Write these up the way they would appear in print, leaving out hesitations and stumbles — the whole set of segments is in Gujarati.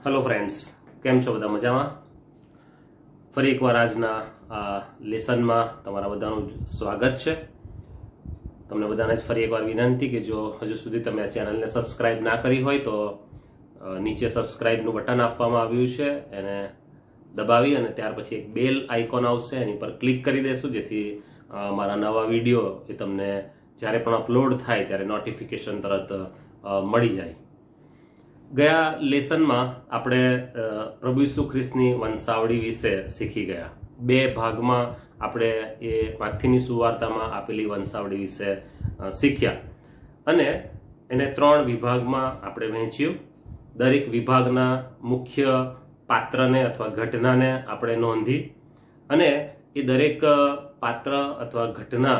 હેલો ફ્રેન્ડ્સ, કેમ છો બધા? મજામાં? ફરી એકવાર આજના આ લેસનમાં તમારા બધાનું સ્વાગત છે. તમને બધાને જ ફરી એકવાર વિનંતી કે જો હજુ સુધી તમે આ ચેનલને સબસ્ક્રાઇબ ના કરી હોય તો નીચે સબસ્ક્રાઇબનું બટન આપવામાં આવ્યું છે, એને દબાવી અને ત્યાર પછી એક બેલ આઇકોન આવશે, એની પર ક્લિક કરી દેશું જેથી મારા નવા વિડીયો એ તમને જ્યારે પણ અપલોડ થાય ત્યારે નોટિફિકેશન તરત મળી જાય. ગયા લેસનમાં આપણે પ્રભુ ઈસુ ખ્રિસ્તની વંશાવળી વિશે શીખી ગયા. બે ભાગમાં આપણે એ માથીની સુવાર્તામાં આપેલી વંશાવળી વિશે શીખ્યા અને એને 3 વિભાગમાં આપણે વહેંચ્યું. દરેક વિભાગના મુખ્ય પાત્રને અથવા ઘટનાને આપણે નોંધી અને એ દરેક પાત્ર અથવા ઘટના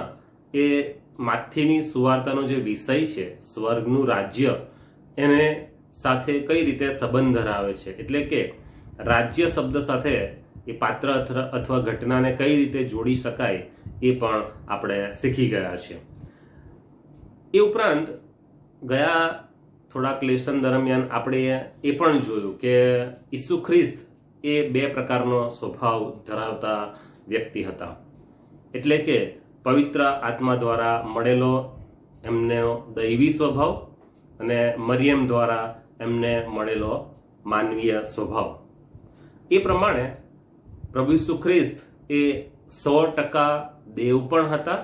એ માથીની સુવાર્તાનો જે વિષય છે સ્વર્ગનું રાજ્ય એને સાથે કઈ રીતે સંબંધ ધરાવે છે, એટલે કે રાજ્ય શબ્દ સાથે એ પાત્ર અથવા ઘટનાને કઈ રીતે જોડી શકાય એ પણ આપણે શીખી ગયા છે. એ ઉપરાંત ગયા થોડાક લેસન દરમિયાન આપણે એ પણ જોયું કે ઈસુ ખ્રિસ્ત એ 2 પ્રકારનો સ્વભાવ ધરાવતા વ્યક્તિ હતા. એટલે કે પવિત્ર આત્મા દ્વારા મળેલો એમનો દૈવી સ્વભાવ અને મરિયમ દ્વારા એમને મળેલો માનવીય સ્વભાવ. એ પ્રમાણે પ્રભુ ઈસુ ખ્રિસ્ત એ 100% દેવ પણ હતા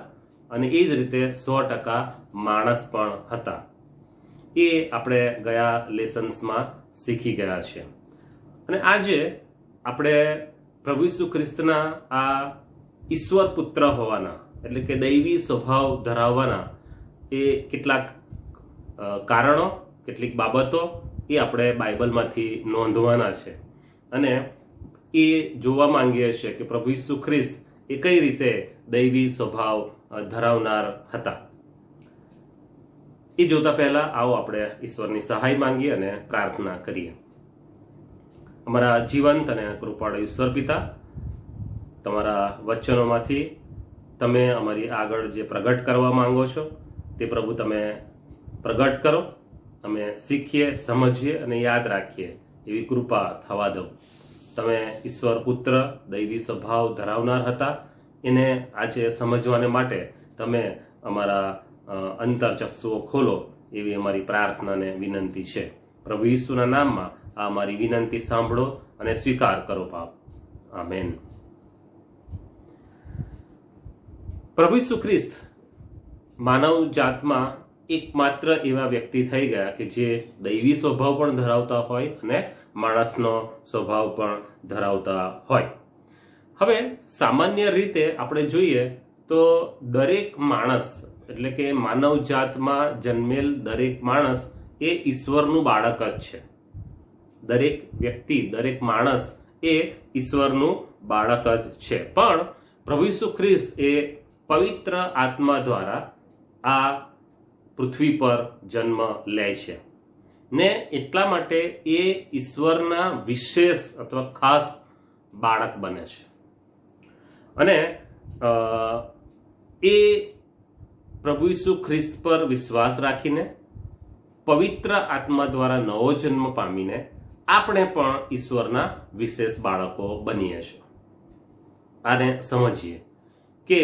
અને એ જ રીતે 100% માણસ પણ હતા. એ આપણે ગયા લેસન્સમાં શીખી ગયા છે. અને આજે આપણે પ્રભુ ઈસુ ખ્રિસ્તના આ ઈશ્વર પુત્ર હોવાના એટલે કે દૈવી સ્વભાવ ધરાવવાના એ કેટલાક કારણો, કેટલીક બાબતો એ આપણે બાઇબલમાંથી નોંધવાના છે અને એ જોવા માંગીએ છીએ કે પ્રભુ ઈસુ ખ્રિસ્ત એ કઈ રીતે દૈવી સ્વભાવ ધરાવનાર હતા. એ જોતા પહેલા આવો આપણે ઈશ્વરની સહાય માંગીએ અને પ્રાર્થના કરીએ. અમારા જીવંત અને કૃપાળુ ઈશ્વર પિતા, તમારા વચનોમાંથી તમે અમારી આગળ જે પ્રગટ કરવા માંગો છો તે પ્રભુ તમે પ્રગટ કરો. અમે શીખીએ, સમજીએ અને યાદ રાખીએ એવી કૃપા થવા દો. તમે ઈશ્વર પુત્ર દૈવી સ્વભાવ ધરાવનાર હતા એને આજે સમજવાને માટે તમે અમારા અંતરચક્ષુઓ ખોલો એવી અમારી પ્રાર્થના અને વિનંતી છે. પ્રભુ ઈસુના નામમાં આ અમારી વિનંતી સાંભળો અને સ્વીકાર કરો બાપ. આમેન. પ્રભુ ઈસુ ખ્રિસ્ત માનવ જાતમાં એકમાત્ર એવા વ્યક્તિ થઈ ગયા કે જે દૈવી સ્વભાવ પણ ધરાવતા હોય અને માણસનો સ્વભાવ પણ ધરાવતા હોય. હવે સામાન્ય રીતે આપણે જોઈએ તો દરેક માણસ એટલે કે માનવ જાતમાં જન્મેલ દરેક માણસ એ ઈશ્વરનું બાળક જ છે. દરેક વ્યક્તિ, દરેક માણસ એ ઈશ્વરનું બાળક જ છે. પણ પ્રભુ ઈસુ ખ્રિસ્ત એ પવિત્ર આત્મા દ્વારા આ પૃથ્વી પર જન્મ લે છે ને એટલા માટે એ ઈશ્વરના વિશેષ અથવા ખાસ બાળક બને છે. અને એ પ્રભુ ઈસુ ખ્રિસ્ત પર વિશ્વાસ રાખીને પવિત્ર આત્મા દ્વારા નવો જન્મ પામીને આપણે પણ ઈશ્વરના વિશેષ બાળકો બનીએ છીએ. આને સમજીએ કે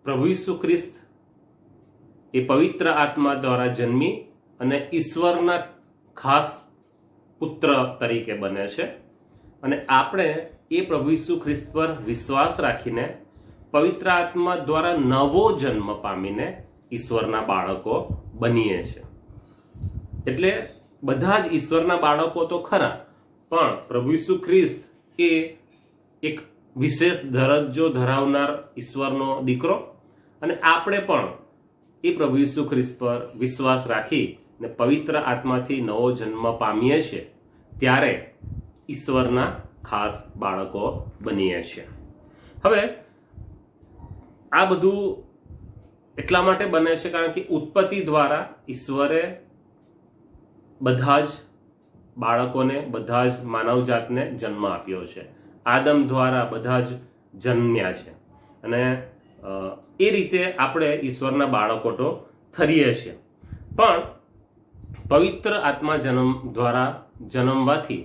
પ્રભુ ઈસુ ખ્રિસ્ત એ પવિત્ર આત્મા દ્વારા જન્મી અને ઈશ્વરના ખાસ પુત્ર તરીકે બને છે અને આપણે એ પ્રભુ ઈસુ ખ્રિસ્ત પર વિશ્વાસ રાખીને પવિત્ર આત્મા દ્વારા નવો જન્મ પામીને ઈશ્વરના બાળકો બનીએ છીએ. એટલે બધા જ ઈશ્વરના બાળકો તો ખરા, પણ પ્રભુ ઈસુ ખ્રિસ્ત એ એક વિશેષ દરજ્જો ધરાવનાર ઈશ્વરનો દીકરો અને આપણે પણ એ પ્રભુ ઈસુ ખ્રિસ્ત પર વિશ્વાસ રાખી ને પવિત્ર આત્માથી નવો જન્મ પામીએ છીએ ત્યારે ઈશ્વરના ખાસ બાળકો બનીએ છીએ. હવે આ બધું એટલા માટે બને છે કારણ કે ઉત્પત્તિ દ્વારા ઈશ્વરે બધા જ બાળકોને, બધા જ માનવ જાતને જન્મ આપ્યો છે. આદમ દ્વારા બધા જ જન્મ્યા છે અને એ રીતે આપણે ઈશ્વરના બાળકો તો થઈએ છીએ. પણ પવિત્ર આત્મા દ્વારા જન્મવાથી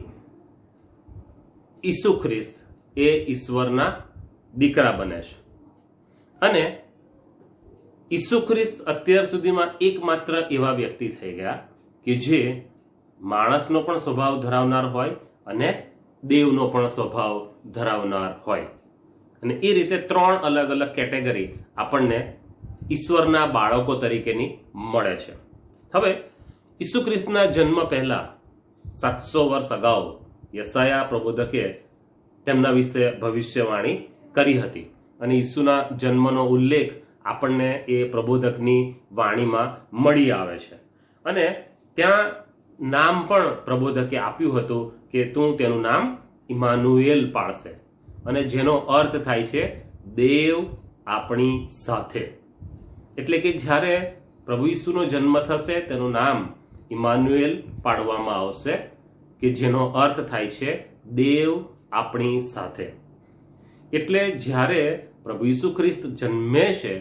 ઈસુ ખ્રિસ્ત એ ઈશ્વરના દીકરા બને છે અને ઈસુ ખ્રિસ્ત અત્યાર સુધીમાં એકમાત્ર એવા વ્યક્તિ થઈ ગયા કે જે માણસનો પણ સ્વભાવ ધરાવનાર હોય અને દેવનો પણ સ્વભાવ ધરાવનાર હોય. અને એ રીતે 3 અલગ અલગ કેટેગરી આપણને ઈશ્વરના બાળકો તરીકેની મળે છે. હવે ઈસુ ખ્રિસ્તના જન્મ પહેલા 700 વર્ષ અગાઉ યશાયા પ્રબોધકે તેમના વિશે ભવિષ્યવાણી કરી હતી અને ઈસુના જન્મનો ઉલ્લેખ આપણને એ પ્રબોધકની વાણીમાં મળી આવે છે. અને ત્યાં નામ પણ પ્રબોધકે આપ્યું હતું કે તું તેનું નામ ઇમાનુએલ પાડશે અને જેનો અર્થ થાય છે દેવ આપણી સાથે. એટલે કે જ્યારે પ્રભુ ઈસુનો જન્મ થશે તેનું નામ ઇમાનુએલ પાડવામાં આવશે કે જેનો અર્થ થાય છે દેવ આપણી સાથે. એટલે જ્યારે પ્રભુ ઈસુ ખ્રિસ્ત જન્મે છે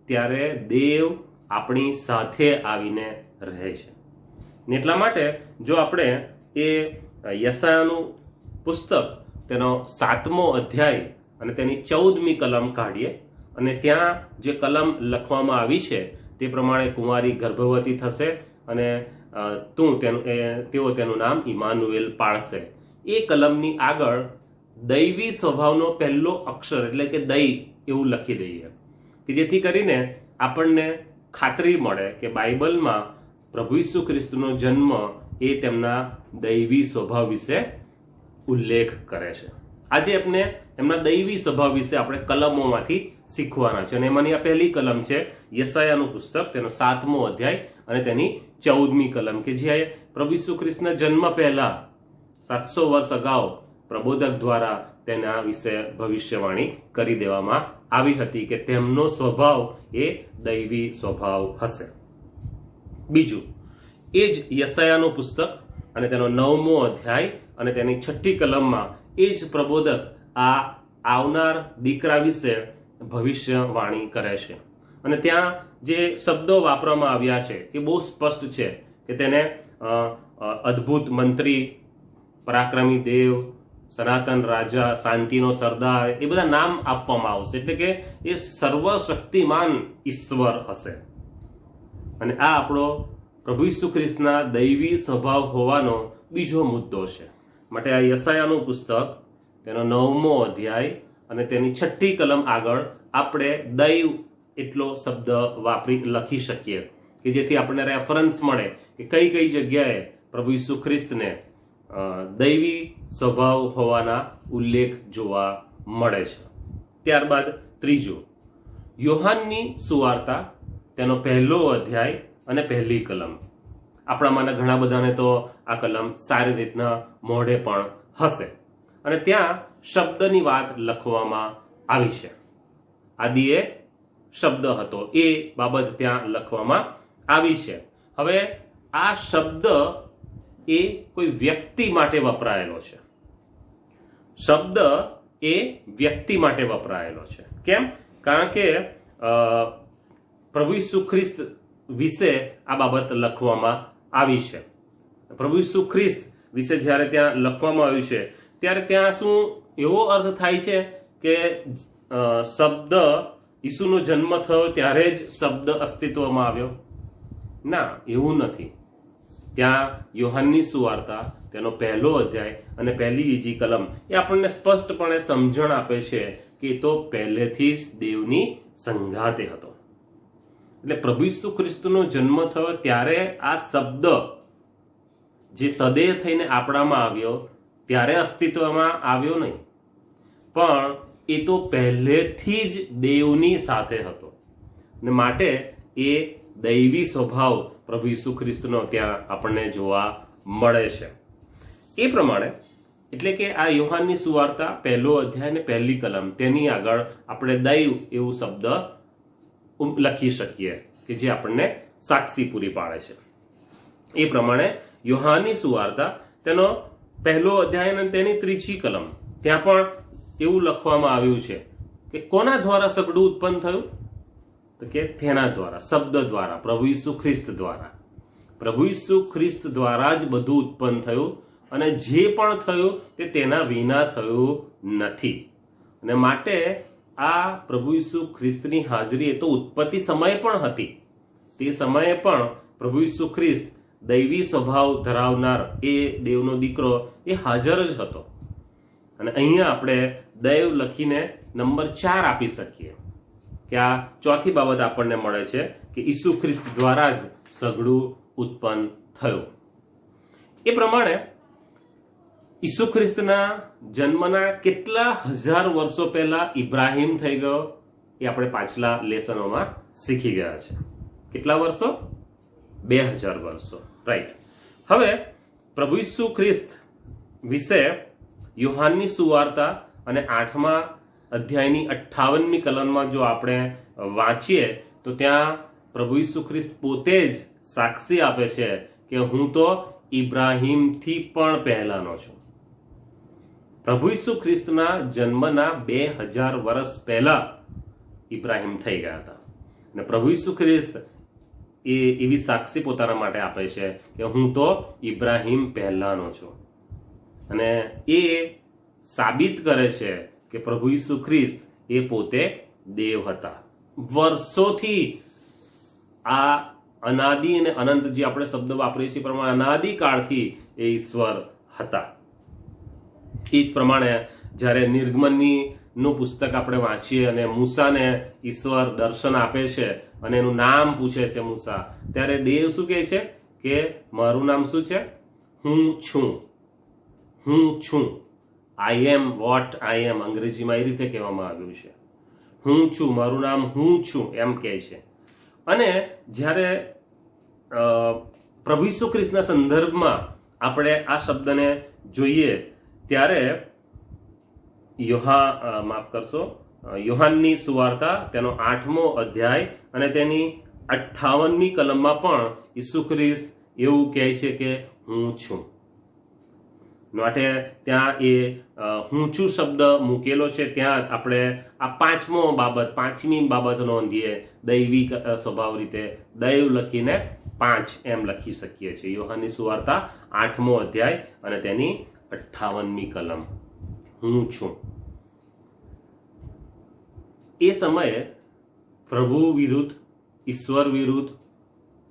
ત્યારે દેવ આપણી સાથે આવીને રહે છે. એટલા માટે જો આપણે એ યશાયાનું પુસ્તક તેનો 7મો અધ્યાય અને તેની 14મી કલમ કાઢીએ અને ત્યાં જે કલમ લખવામાં આવી છે તે પ્રમાણે કુંવારી ગર્ભવતી થશે અને તેઓ તેનું નામ ઇમાનુએલ પાડશે. એ કલમની આગળ દૈવી સ્વભાવનો પહેલો અક્ષર એટલે કે દઈ એવું લખી દઈએ કે જેથી કરીને આપણને ખાતરી મળે કે બાઇબલમાં પ્રભુ ઈસુ ખ્રિસ્તનો જન્મ એ તેમના દૈવી સ્વભાવ વિશે ઉલ્લેખ કરે છે. આજે આપણે એમના દૈવી સ્વભાવ વિશે આપણે કલમોમાંથી શીખવાના છે અને એમાંની આ પહેલી કલમ છે યશાયાનું પુસ્તક તેનો 7મો અધ્યાય અને તેની 14મી કલમ કે જે પ્રભુ ઈસુ ખ્રિસ્તના જન્મ પહેલા 700 વર્ષ અગાઉ પ્રબોધક દ્વારા તેના વિશે ભવિષ્યવાણી કરી દેવામાં આવી હતી કે તેમનો સ્વભાવ એ દૈવી સ્વભાવ હશે. બીજું એ જ યશાયાનું પુસ્તક અને તેનો 9મો અધ્યાય અને તેની 6ઠી કલમમાં એ જ પ્રબોધક આ આવનાર દીકરા વિશે ભવિષ્યવાણી કરે છે અને ત્યાં જે શબ્દો વાપરવામાં આવ્યા છે એ બહુ સ્પષ્ટ છે કે તેને અદ્ભુત મંત્રી, પરાક્રમી દેવ, સનાતન રાજા, શાંતિનો સરદાર એ બધા નામ આપવામાં આવશે. એટલે કે એ સર્વશક્તિમાન ઈશ્વર હશે. અને આ આપણો પ્રભુ ઈસુ ખ્રિસ્તના દૈવી સ્વભાવ હોવાનો બીજો મુદ્દો છે. માટે આ યશાયાનું પુસ્તક તેનો 9મો અધ્યાય અને તેની 6ઠી કલમ આગળ આપણે દૈવ એટલો શબ્દ વાપરી લખી શકીએ કે જેથી આપણને રેફરન્સ મળે કે કઈ કઈ જગ્યાએ પ્રભુ ઈસુ ખ્રિસ્તને દૈવી સ્વભાવ હોવાના ઉલ્લેખ જોવા મળે છે. ત્યારબાદ ત્રીજું યોહાનની સુવાર્તા તેનો 1લો અધ્યાય અને 1લી કલમ. આપણામાંના ઘણા બધાને તો આ કલમ સારી રીતના મોઢે પણ હશે અને ત્યાં શબ્દની વાત લખવામાં આવી છે. આદિએ શબ્દ હતો એ બાબત ત્યાં લખવામાં આવી છે. હવે આ શબ્દ એ કોઈ વ્યક્તિ માટે વપરાયેલો છે. શબ્દ એ વ્યક્તિ માટે વપરાયેલો છે. કેમ? કારણ કે પ્રભુ ઈસુ ખ્રિસ્ત વિશે આ બાબત લખવામાં આવી છે. પ્રભુ ઈસુ ખ્રિસ્ત વિશે જ્યારે ત્યાં લખવામાં આવ્યું છે ત્યારે ત્યાં શું એવો અર્થ થાય છે કે શબ્દ ઈસુનો જન્મ થયો ત્યારે જ શબ્દ અસ્તિત્વમાં આવ્યો? ના, એવું નથી. ત્યાં યોહાનની સુવાર્તા તેનો 1લો અધ્યાય અને 1લી બીજી કલમ એ આપણને સ્પષ્ટપણે સમજણ આપે છે કે તો પહેલેથી જ દેવની સંગાતે હતો. એટલે પ્રભુ ઈસુ ખ્રિસ્તનો જન્મ થયો ત્યારે આ શબ્દ જે સદેહ થઈને આપણામાં આવ્યો ત્યારે અસ્તિત્વમાં આવ્યો નહીં, પણ એ તો પહેલેથી જ દેવની સાથે હતો ને માટે એ દૈવી સ્વભાવ પ્રભુ ઈસુ ખ્રિસ્તનો ત્યાં આપણને જોવા મળે છે. એ પ્રમાણે એટલે કે આ યોહાનની સુવાર્તા 1લો અધ્યાય અને 1લી કલમ તેની આગળ આપણે દૈવ એવું શબ્દ લખી શકીએ કે જે આપણને સાક્ષી પૂરી પાડે છે. એ પ્રમાણે યોહાનની સુવાર્તા તેનો 1લો અધ્યાય અને તેની 3જી કલમ ત્યાં પણ એવું લખવામાં આવ્યું છે કે કોના દ્વારા સગડું ઉત્પન્ન થયું? તો કે તેના દ્વારા, શબ્દ દ્વારા, પ્રભુ ઈસુ ખ્રિસ્ત દ્વારા. પ્રભુ ઈસુ ખ્રિસ્ત દ્વારા જ બધું ઉત્પન્ન થયું અને જે પણ થયું તે તેના વિના થયું નથી. અને માટે આ પ્રભુ ઈસુ ખ્રિસ્તની હાજરી એ તો ઉત્પત્તિ સમયે પણ હતી. તે સમયે પણ પ્રભુ ઈસુ ખ્રિસ્ત દૈવી સ્વભાવ ધરાવનાર એ દેવનો દીકરો એ હાજર જ હતો. અને અહીંયા આપણે દૈવ લખીને નંબર 4 આપી શકીએ કે આ ચોથી બાબત આપણને મળે છે કે ઈસુ ખ્રિસ્ત દ્વારા જ સઘળું ઉત્પન્ન થયું. એ પ્રમાણે ઈસુ ખ્રિસ્તના જન્મના કેટલા હજાર વર્ષો પહેલા ઇબ્રાહિમ થઈ ગયો એ આપણે પાછલા લેસનોમાં શીખી ગયા છે. કેટલા વર્ષો? 2000 વર્ષો. રાઈટ. હવે પ્રભુ ઈસુ ખ્રિસ્ત વિશે યોહાનની સુવાર્તા અને 8મા અધ્યાયની 58મી કલમમાં જો આપણે વાંચીએ તો ત્યાં પ્રભુ ઈસુ ખ્રિસ્ત પોતે જ સાક્ષી આપે છે કે હું તો ઇબ્રાહિમથી પણ પહેલાનો છું. પ્રભુ ઈસુ ખ્રિસ્તના જન્મના 2000 વર્ષ પહેલા ઇબ્રાહિમ થઈ ગયા હતા. અને પ્રભુ ઈસુ ખ્રિસ્ત એ એવી સાક્ષી પોતાના માટે આપે છે કે હું તો ઇબ્રાહિમ પહેલાનો છું. અને એ સાબિત કરે છે કે પ્રભુ ઈસુ ખ્રિસ્ત એ પોતે દેવ હતા. વર્ષોથી આ અનાદિ અને અનંત જે આપણે શબ્દ વાપરીએ છીએ પ્રમાણે અનાદિ કાળથી એ ઈશ્વર હતા. એ જ પ્રમાણે જ્યારે નિર્ગમનની નું પુસ્તક આપણે વાંચીએ અને મૂસાને ઈશ્વર દર્શન આપે છે અને એનું નામ પૂછે છે મૂસા, ત્યારે દેવ શું કહે છે કે મારું નામ શું છે? હું છું. હું છું. આઈ એમ વોટ આઈ એમ અંગ્રેજીમાં એ રીતે કહેવામાં આવ્યું છે. હું છું, મારું નામ હું છું એમ કહે છે. અને જ્યારે પ્રભુ ઈસુ ખ્રિસ્તના સંદર્ભમાં આપણે આ શબ્દને જોઈએ ત્યારે યોહાનની સુવાર્તા તેનો 8મો અધ્યાય અને તેની 58મી કલમમાં પણ ઈસુ ખ્રિસ્ત એવું કહે છે કે હું છું. માટે ત્યાં એ હું છું શબ્દ મૂકેલો છે. ત્યાં આપણે આ 5મી બાબત નોંધીએ. દૈવિક સ્વભાવ રીતે દૈવ લખીને 5 એમ લખી શકીએ છીએ. યોહાનની સુવાર્તા 8મો અધ્યાય અને તેની 58મી કલમ. હું છું. એ સમયે પ્રભુ વિરુદ્ધ, ઈશ્વર વિરુદ્ધ,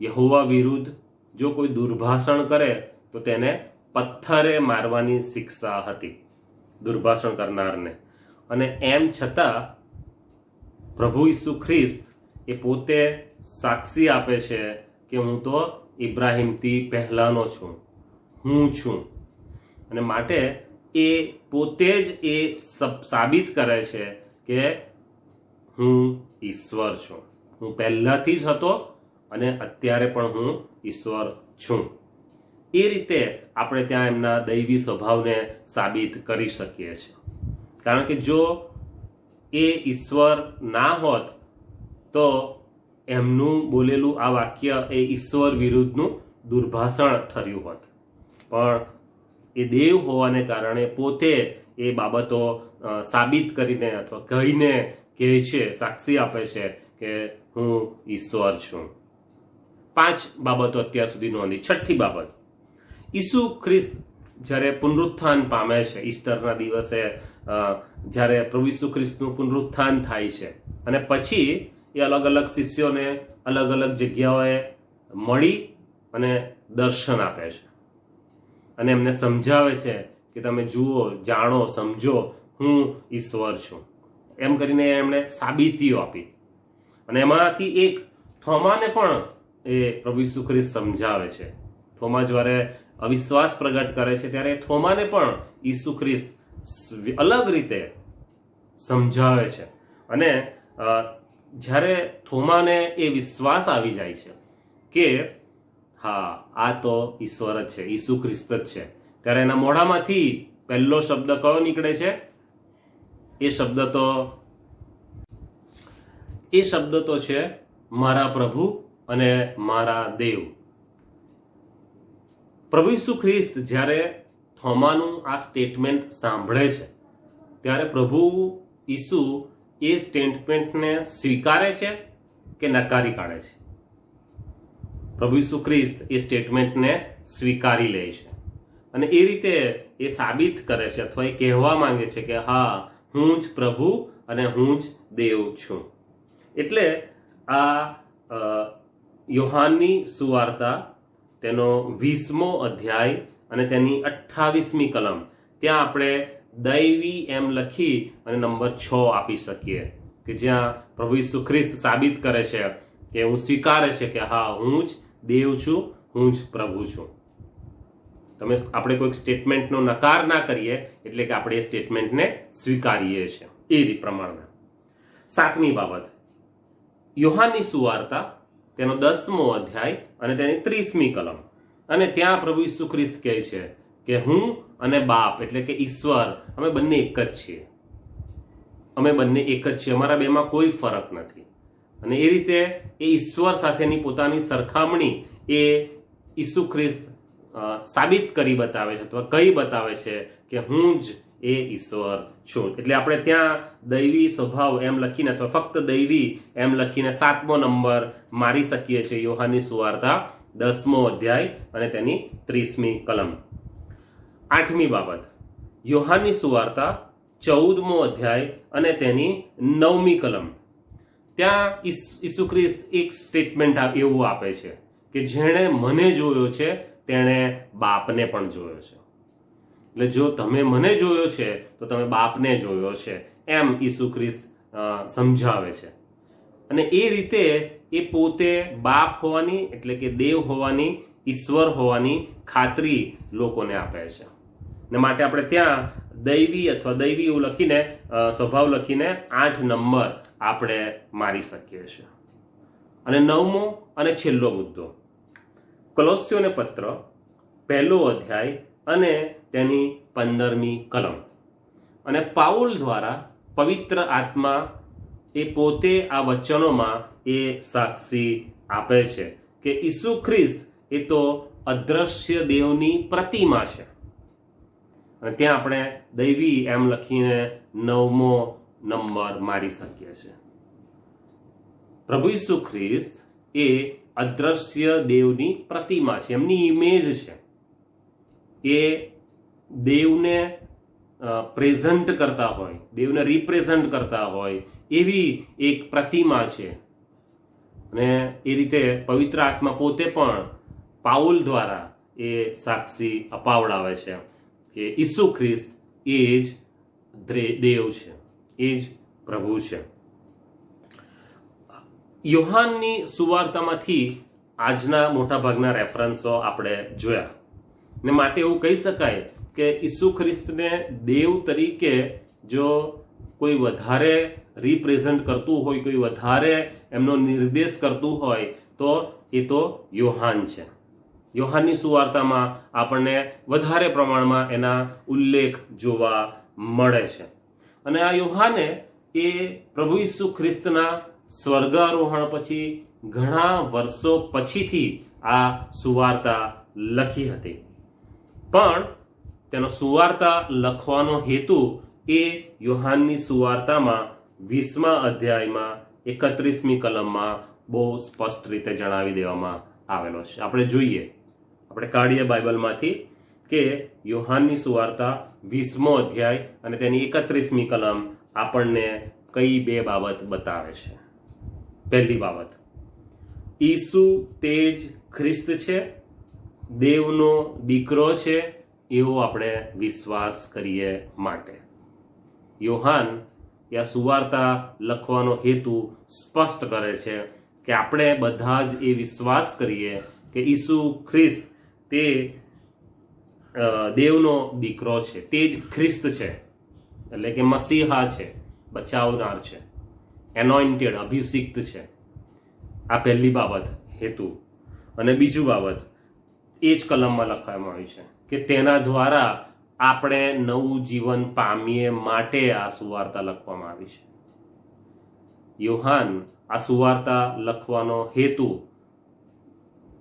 યહોવા વિરુદ્ધ જો કોઈ દુર્ભાષણ કરે તો તેને પથ્થરે મારવાની શિક્ષા હતી દુર્ભાષણ કરનારને. અને એમ છતાં પ્રભુ ઈસુ ખ્રિસ્ત એ પોતે સાક્ષી આપે છે કે હું તો ઇબ્રાહિમથી પહેલાનો છું. હું છું. અને માટે એ પોતે જ એ સાબિત કરે છે કે હું ઈશ્વર છું. હું પહેલાથી જ હતો અને અત્યારે પણ હું ઈશ્વર છું. એ રીતે આપણે ત્યાં એમના દૈવી સ્વભાવને સાબિત કરી શકીએ છીએ. કારણ કે જો એ ઈશ્વર ના હોત તો એમનું બોલેલું આ વાક્ય એ ઈશ્વર વિરુદ્ધનું દુર્ભાષણ ઠર્યું હોત. પણ એ દેવ હોવાને કારણે પોતે એ બાબતો સાબિત કરીને અથવા કહીને કહે છે, સાક્ષી આપે છે કે હું ઈશ્વર છું. 5 બાબતો અત્યાર સુધી નોંધી. 6ઠી બાબત, ઈસુ ખ્રિસ્ત જ્યારે પુનરુત્થાન પામે છે, ઈસ્ટરના દિવસે જ્યારે પ્રભુ ઈસુ ખ્રિસ્તનું પુનરુત્થાન થાય છે અને પછી એ અલગ અલગ શિષ્યોને અલગ અલગ જગ્યાઓએ મળી અને દર્શન આપે છે અને એમને સમજાવે છે કે તમે જુઓ, જાણો, સમજો હું ઈશ્વર છું. એમ કરીને એમણે સાબિતીઓ આપી. અને એમાંથી એક થોમાને પણ એ પ્રભુ ઈસુ ખ્રિસ્ત સમજાવે છે. થોમા જ્યારે અવિશ્વાસ પ્રગટ કરે છે ત્યારે થોમાને પણ ઈસુ ખ્રિસ્ત અલગ રીતે સમજાવે છે. અને જ્યારે થોમાને એ વિશ્વાસ આવી જાય છે કે હા આ તો ઈશ્વર જ છે, ઈસુ ખ્રિસ્ત જ છે, ત્યારે એના મોઢામાંથી પહેલો શબ્દ કયો નીકળે છે? એ શબ્દ તો છે મારા પ્રભુ અને મારા દેવ. પ્રભુ ઈસુ ખ્રિસ્ત જ્યારે થોમાનું આ સ્ટેટમેન્ટ સાંભળે છે ત્યારે પ્રભુ ઈસુ એ સ્ટેટમેન્ટને સ્વીકારે છે કે નકારી કાઢે છે? પ્રભુ ઈસુ ખ્રિસ્ત એ સ્ટેટમેન્ટને સ્વીકારી લે છે. અને એ રીતે એ સાબિત કરે છે અથવા એ કહેવા માંગે છે કે હા, હું જ પ્રભુ અને હું જ દેવ છું. એટલે આ યોહાનની સુવાર્તા તેનો 20મો અધ્યાય અને તેની 28મી કલમ, ત્યાં આપણે દૈવી એમ લખી અને નંબર 6 આપી શકીએ, કે જ્યાં પ્રભુ ઈસુ ખ્રિસ્ત સાબિત કરે છે કે હું સ્વીકારે છે કે હા, હું જ દેવ છું, હું જ પ્રભુ છું. આપણે કોઈક સ્ટેટમેન્ટનો નકાર ના કરીએ એટલે કે આપણે એ સ્ટેટમેન્ટને સ્વીકારીએ છીએ. એ પ્રમાણે 7મી બાબત, યોહાનની સુવાર્તા તેનો 10મો અધ્યાય અને તેની 30મી કલમ, અને ત્યાં પ્રભુ ઈસુ ખ્રિસ્ત કહે છે કે હું અને બાપ એટલે કે ઈશ્વર, અમે બંને એક જ છીએ. અમે બંને એક જ છીએ, અમારા બેમાં કોઈ ફરક નથી. અને એ રીતે એ ઈશ્વર સાથેની પોતાની સરખામણી એ ઈસુ ખ્રિસ્ત સાબિત કરી બતાવે છે અથવા કહી બતાવે છે કે હું જ એ ઈશ્વર છું. એટલે આપણે ત્યાં દૈવી સ્વભાવ એમ લખીને અથવા ફક્ત દૈવી એમ લખીને 7મો નંબર મારી શકીએ છીએ યોહાનની સુવાર્તા 10મો અધ્યાય અને તેની 30મી કલમ. 8મી બાબત, યોહાનની સુવાર્તા 14મો અધ્યાય અને તેની 9મી કલમ, ત્યાં ઈસુ ખ્રિસ્ત એક સ્ટેટમેન્ટ એવું આપે છે કે જેણે મને જોયો છે તેણે બાપને પણ જોયો છે. એટલે જો તમે મને જોયો છે તો તમે બાપને જોયો છે, એમ ઈસુ ખ્રિસ્ત સમજાવે છે. અને એ રીતે એ પોતે બાપ હોવાની એટલે કે દેવ હોવાની, ઈશ્વર હોવાની ખાતરી લોકોને આપે છે. ને માટે આપણે ત્યાં દૈવી અથવા દૈવી એવું લખીને સ્વભાવ લખીને 8 નંબર આપણે મારી શકીએ છીએ. અને 9મો અને છેલ્લો મુદ્દો, કોલોસ્યોને પત્ર 1લો અધ્યાય અને તેની 15મી કલમ. અને પાઉલ દ્વારા પવિત્ર આત્મા એ પોતે આ વચનોમાં એ સાક્ષી આપે છે કે ઈસુ ખ્રિસ્ત એ તો અદ્રશ્ય દેવની પ્રતિમા છે. અને ત્યાં આપણે દૈવી એમ લખીને 9મો નંબર મારી શકીએ છીએ. પ્રભુ ઈસુ ખ્રિસ્ત એ અદ્રશ્ય દેવની પ્રતિમા છે, એમની ઇમેજ છે. એ દેવને પ્રેઝન્ટ કરતા હોય, દેવને રિપ્રેઝન્ટ કરતા હોય એવી એક પ્રતિમા છે. અને એ રીતે પવિત્ર આત્મા પોતે પણ પાઉલ દ્વારા એ સાક્ષી અપાવડાવે છે કે ઈસુ ખ્રિસ્ત એ જ દેવ છે, એ જ પ્રભુ છે. યોહાનની સુવાર્તામાંથી આજના મોટા ભાગના રેફરન્સો આપણે જોયા. ને માટે એવું કહી શકાય કે ઈસુ ખ્રિસ્તને દેવ તરીકે જો કોઈ વધારે રિપ્રેઝન્ટ કરતું હોય, કોઈ વધારે એમનો નિર્દેશ કરતું હોય તો એ તો યોહાન છે. યોહાનની સુવાર્તામાં આપણને વધારે પ્રમાણમાં એના ઉલ્લેખ જોવા મળે છે. અને આ યોહાને એ પ્રભુ ઈસુ ખ્રિસ્તના સ્વર્ગારોહણ પછી ઘણા વર્ષો પછીથી આ સુવાર્તા લખી હતી. પણ તેનો સુવાર્તા લખવાનો હેતુ એ યોહાનની સુવાર્તામાં 20મા અધ્યાયમાં 31મી કલમમાં બહુ સ્પષ્ટ રીતે જણાવી દેવામાં આવેલો છે. આપણે જોઈએ, આપણે કાઢીએ બાઇબલમાંથી કે યોહાનની સુવાર્તા 20મો અધ્યાય અને તેની 31મી કલમ આપણને કઈ 2 બાબત બતાવે છે. પહેલી બાબત, ઈસુ તે જ ખ્રિસ્ત છે, દેવનો દીકરો છે એવો આપણે વિશ્વાસ કરીએ માટે. યોહાન આ સુવાર્તા લખવાનો હેતુ સ્પષ્ટ કરે છે કે આપણે બધા જ એ વિશ્વાસ કરીએ કે ઈસુ ખ્રિસ્ત તે દેવનો દીકરો છે, તે જ ખ્રિસ્ત છે, એટલે કે મસીહા છે, બચાવનાર છે, એનોઇન્ટેડ, અભિષિક્ત છે. આ પહેલી બાબત, હેતુ. અને બીજું બાબત એ જ કલમમાં લખવામાં આવ્યું છે કે તેના દ્વારા આપણે નવું જીવન પામીએ માટે આ સુવાર્તા લખવામાં આવી છે. યોહાન આ સુવાર્તા લખવાનો હેતુ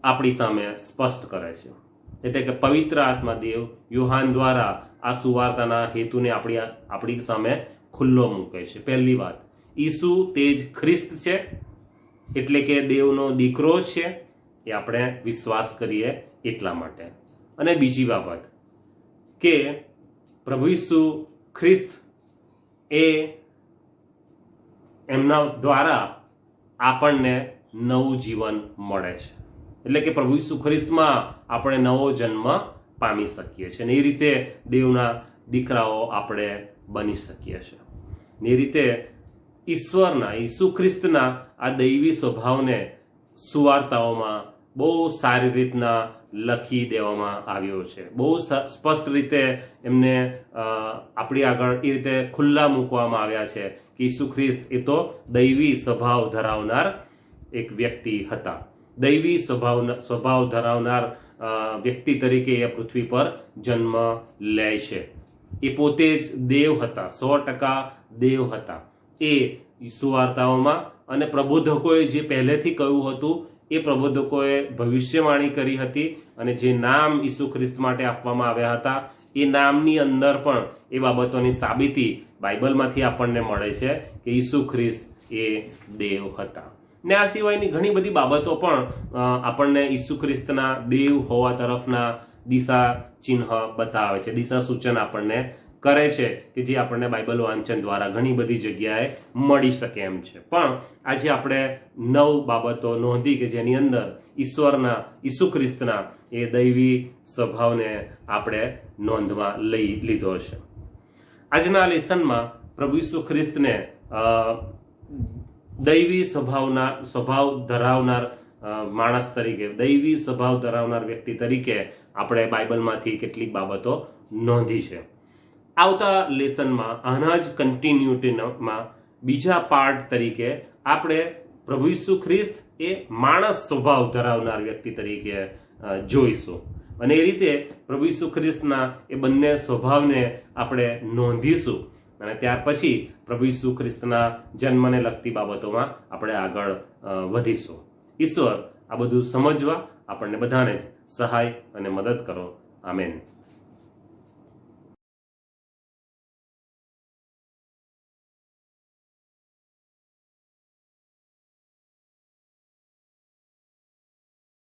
આપણી સામે સ્પષ્ટ કરે છે. એટલે કે પવિત્ર આત્મા દેવ યોહાન દ્વારા આ સુવાર્તાના હેતુને આપણી સામે ખુલ્લો મૂકે છે. પહેલી વાત, ઈસુ તે જ ખ્રિસ્ત છે, એટલે કે દેવનો દીકરો છે, એ આપણે વિશ્વાસ કરીએ એટલા માટે. અને બીજી બાબત, કે પ્રભુ ઈસુ ખ્રિસ્ત એ એમના દ્વારા આપણને નવું જીવન મળે છે. એટલે કે પ્રભુ ઈસુ ખ્રિસ્તમાં આપણે નવો જન્મ પામી શકીએ છીએ, ને એ રીતે દેવના દીકરાઓ આપણે બની શકીએ છીએ. એ રીતે ઈશ્વરના, ઈસુ ખ્રિસ્તના આ દૈવી સ્વભાવને સુવાર્તાઓમાં બહુ સારી રીતના લખી દેવામાં આવ્યો છે. બહુ સ્પષ્ટ રીતે એમને આપણી આગળ એ રીતે ખુલ્લા મૂકવામાં આવ્યા છે કે ઈસુ ખ્રિસ્ત એ તો દૈવી સ્વભાવ ધરાવનાર એક વ્યક્તિ હતા. દૈવી સ્વભાવ ધરાવનાર વ્યક્તિ તરીકે એ પૃથ્વી પર જન્મ લે છે. એ પોતે જ દેવ હતા, 100% દેવ હતા. એ સુવાર્તાઓમાં અને પ્રબોધકોએ જે પહેલેથી કહ્યું હતું એ પ્રબોધકોએ ભવિષ્યવાણી કરી હતી, અને જે નામ ઈસુ ખ્રિસ્ત માટે આપવામાં આવ્યા હતા એ નામની અંદર પણ એ બાબતોની સાબિતી બાઇબલમાંથી આપણને મળે છે કે ઈસુ ખ્રિસ્ત એ દેવ હતા. ને આ સિવાયની ઘણી બધી બાબતો પણ આપણને ઈસુ ખ્રિસ્તના દેવ હોવા તરફના દિશા ચિહ્ન બતાવે છે, દિશા સૂચન આપણને કરે છે કે જે આપણને બાઇબલ વાંચન દ્વારા ઘણી બધી જગ્યાએ મળી શકે એમ છે. પણ આજે આપણે 9 બાબતો નોંધી કે જેની અંદર ઈશ્વરના, ઈસુ ખ્રિસ્તના એ દૈવી સ્વભાવને આપણે નોંધમાં લઈ લીધો છે. આજના લેસનમાં પ્રભુ ઈસુ ખ્રિસ્તને દૈવી સ્વભાવ ધરાવનાર માણસ તરીકે, દૈવી સ્વભાવ ધરાવનાર વ્યક્તિ તરીકે આપણે બાઇબલમાંથી કેટલીક બાબતો નોંધી છે. આવતા લેસનમાં આના જ કન્ટિન્યુટીમાં બીજા પાર્ટ તરીકે આપણે પ્રભુ ઈસુ ખ્રિસ્ત એ માણસ સ્વભાવ ધરાવનાર વ્યક્તિ તરીકે જોઈશું, અને એ રીતે પ્રભુ ઈસુ ખ્રિસ્તના એ બંને સ્વભાવને આપણે નોંધીશું, અને ત્યાર પછી પ્રભુ ઈસુ ખ્રિસ્તના જન્મને લગતી બાબતોમાં આપણે આગળ વધીશું. ઈશ્વર આ બધું સમજવા આપણને બધાને જ સહાય અને મદદ કરો. આમેન.